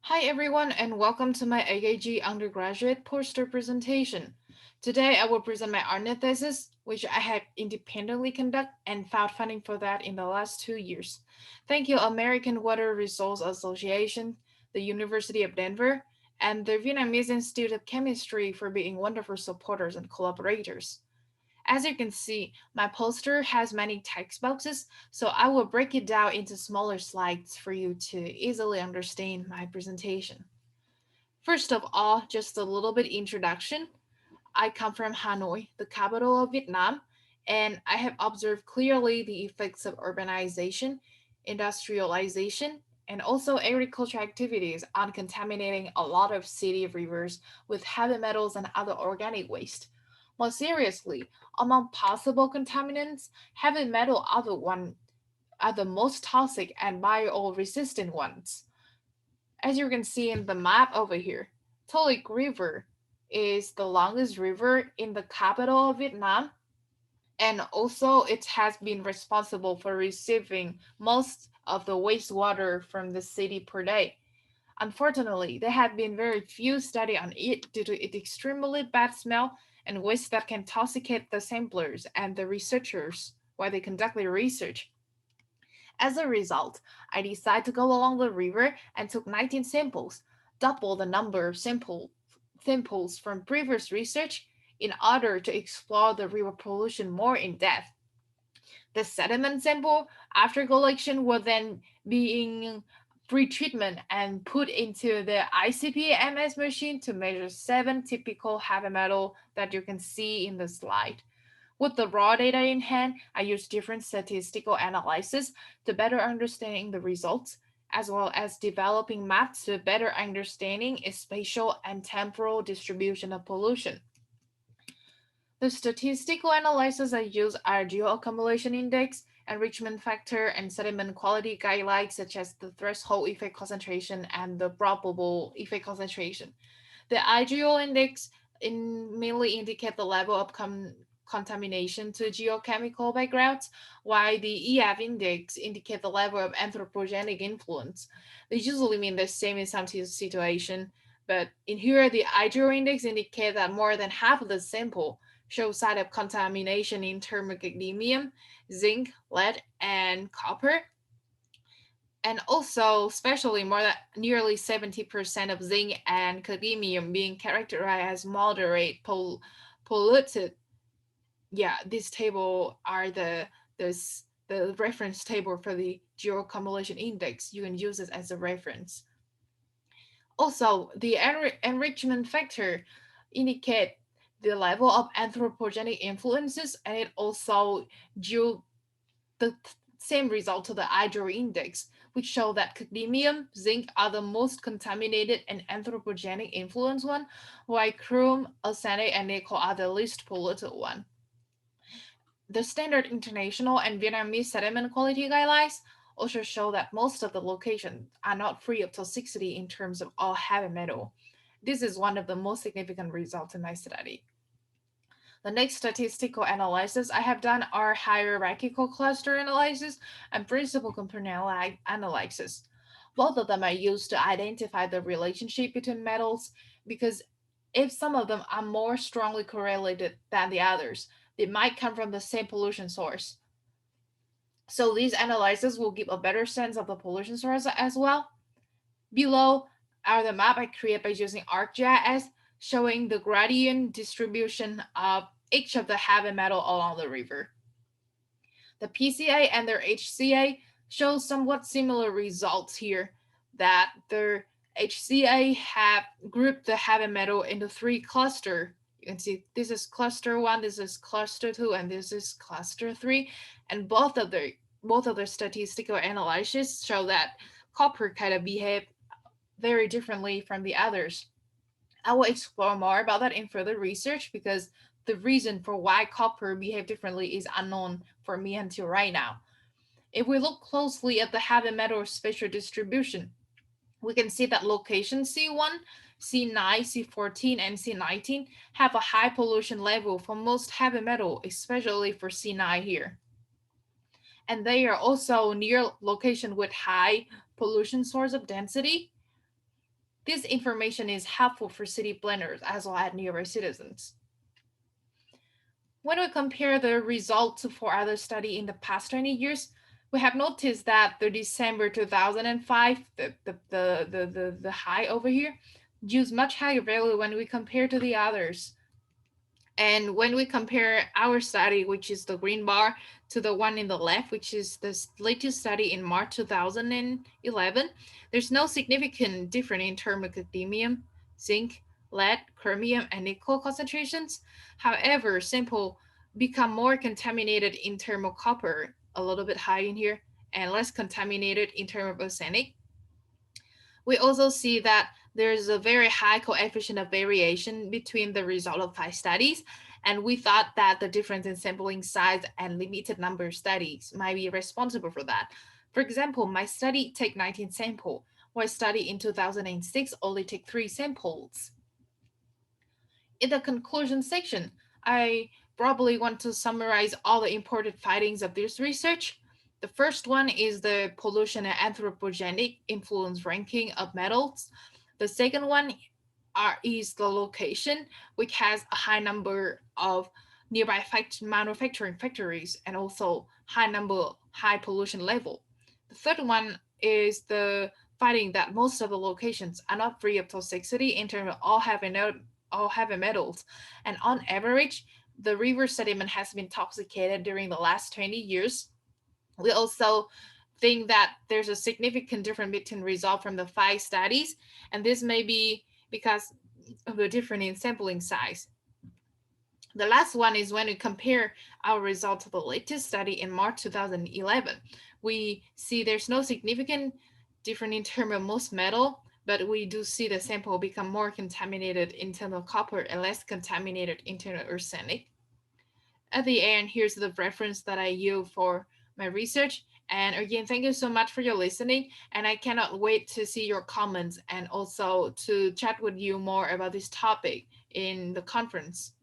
Hi everyone and welcome to my AAG undergraduate poster presentation. Today I will present my art thesis, which I have independently conducted and found funding for that in the last 2 years. Thank you American Water Resource Association, the University of Denver, and the Vietnamese Institute of Chemistry for being wonderful supporters and collaborators. As you can see, my poster has many text boxes, so I will break it down into smaller slides for you to easily understand my presentation. First of all, just a little bit introduction. I come from Hanoi, the capital of Vietnam, and I have observed clearly the effects of urbanization, industrialization, and also agriculture activities on contaminating a lot of city rivers with heavy metals and other organic waste. More seriously, among possible contaminants, heavy metal are the most toxic and bio-resistant ones. As you can see in the map over here, Tolic River is the longest river in the capital of Vietnam, and also it has been responsible for receiving most of the wastewater from the city per day. Unfortunately, there have been very few studies on it due to its extremely bad smell and waste that can toxicate the samplers and the researchers while they conduct their research. As a result, I decided to go along the river and took 19 samples, double the number of samples from previous research in order to explore the river pollution more in depth. The sediment sample after collection was then being pre-treatment and put into the ICP-MS machine to measure 7 typical heavy metal that you can see in the slide. With the raw data in hand, I used different statistical analysis to better understanding the results, as well as developing maps to better understanding its spatial and temporal distribution of pollution. The statistical analysis I use are geoaccumulation index, enrichment factor, and sediment quality guidelines such as the threshold effect concentration and the probable effect concentration. The IGO index mainly indicate the level of contamination to geochemical backgrounds, while the EF index indicate the level of anthropogenic influence. They usually mean the same in some situation, but in here the IGO index indicate that more than half of the sample show sign of contamination in terms of cadmium, zinc, lead, and copper, and also especially more than nearly 70% of zinc and cadmium being characterized as moderate polluted. Yeah, this table are the reference table for the geoaccumulation index. You can use it as a reference. Also, the enrichment factor indicate the level of anthropogenic influences, and it also due the same result to the IGO index, which show that cadmium, zinc are the most contaminated and anthropogenic influence one, while chrome, arsenic, and nickel are the least polluted one. The standard international and Vietnamese sediment quality guidelines also show that most of the locations are not free of toxicity in terms of all heavy metal. This is one of the most significant results in my study. The next statistical analysis I have done are hierarchical cluster analysis and principal component analysis. Both of them are used to identify the relationship between metals because if some of them are more strongly correlated than the others, they might come from the same pollution source. So these analyses will give a better sense of the pollution source as well. Below are the map I created by using ArcGIS, showing the gradient distribution of each of the heavy metal along the river. The PCA and their HCA show somewhat similar results here, that their HCA have grouped the heavy metal into three clusters. You can see this is cluster one, this is cluster two, and this is cluster three, and both of the statistical analyses show that copper kind of behave very differently from the others. I will explore more about that in further research because the reason for why copper behave differently is unknown for me until right now. If we look closely at the heavy metal spatial distribution, we can see that location C1, C9, C14, and C19 have a high pollution level for most heavy metal, especially for C9 here. And they are also near location with high pollution source of density. This information is helpful for city planners as well as nearby citizens. When we compare the results for other study in the past 20 years, we have noticed that the December 2005, the high over here, gives much higher value when we compare to the others. And when we compare our study, which is the green bar, to the one in the left, which is the latest study in March 2011, there's no significant difference in terms of cadmium, zinc, lead, chromium, and nickel concentrations. However, sample become more contaminated in terms of copper, a little bit high in here, and less contaminated in terms of arsenic. We also see that there's a very high coefficient of variation between the result of 5 studies, and we thought that the difference in sampling size and limited number of studies might be responsible for that. For example, my study take 19 samples, while study in 2006 only take 3 samples. In the conclusion section, I probably want to summarize all the important findings of this research. The first one is the pollution and anthropogenic influence ranking of metals. The second one is the location, which has a high number of nearby manufacturing factories and also high pollution level. The third one is the finding that most of the locations are not free of toxicity in terms of all heavy metals, and on average, the river sediment has been toxicated during the last 20 years. We also think that there's a significant difference between results from the 5 studies, and this may be because of the difference in sampling size. The last one is when we compare our result to the latest study in March 2011. We see there's no significant difference in terms of most metal, but we do see the sample become more contaminated in terms of copper and less contaminated in terms of arsenic. At the end, here's the reference that I use for my research. And again, thank you so much for your listening. And I cannot wait to see your comments and also to chat with you more about this topic in the conference.